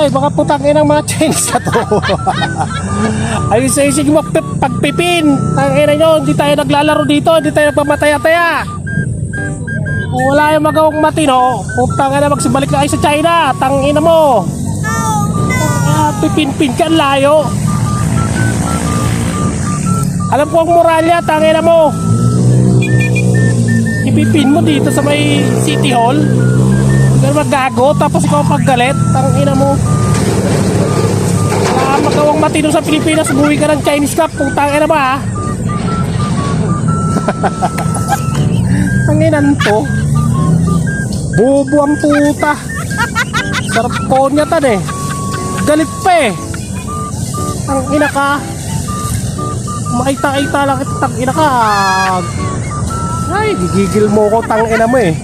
Ay, baka putangin ang mga Chinese na to. Ayun sa isig mo pagpipin. Tangina nyo, hindi tayo naglalaro dito, hindi tayo nagpamataya-taya. Kung wala yung magawang matino, putangin na magsibalik na kayo sa China. Tangina mo. Pipin-pin ka, layo. Alam ko ang moralya, tangina mo. Ipipin mo dito sa may City Hall. Pero magago, tapos ikaw paggalit, tangina mo. Wala kang magawang matino sa Pilipinas, buwi ka ng Chinese Cup, putangina ba ha? Tanginan to. Bobo ang puta. Sarap po niya tan eh. Galit pa eh. Tangina ka. Makita-kita lang kita, tangina ka. Ay, gigigil mo ko, tangina mo eh.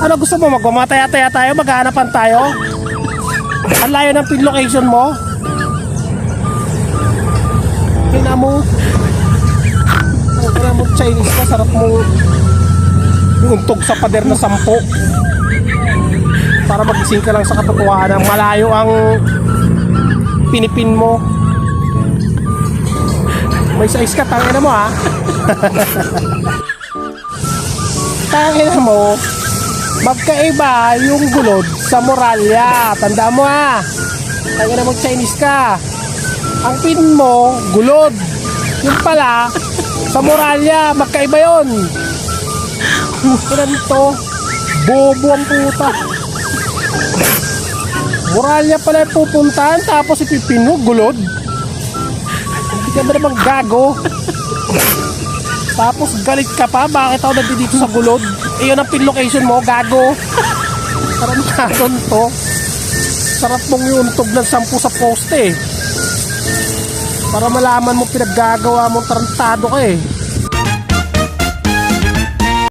Ano gusto mo? Magmamataya-taya tayo? Maghahanapan tayo? Ang layo ng pin location mo? Tingnan mo. Tingnan mo, Chinese ka. Sarap mo untog sa pader na 10 para magising ka lang sa katotohanan. Malayo ang pinipin mo. May size ka, tangina mo ha. Tangina mo. Magkaiba yung gulod sa moralya. Tanda mo ha. Tangina mo, Chinese ka. Ang pin mo, gulod. Yung pala, sa moralya, magkaiba yun. Kailan to? Bobo ang puta. Moralya pala yung pupuntahan, tapos ipipin mo, gulod. Hindi ka ba naman gago? Tapos galit ka pa, bakit ako nandito sa gulod? Iyon ang pin location mo, gago. Tarantadon to. Sarap mong iuntog ng 10 sa poste eh. Para malaman mo pinaggagawa mong tarantado ka eh.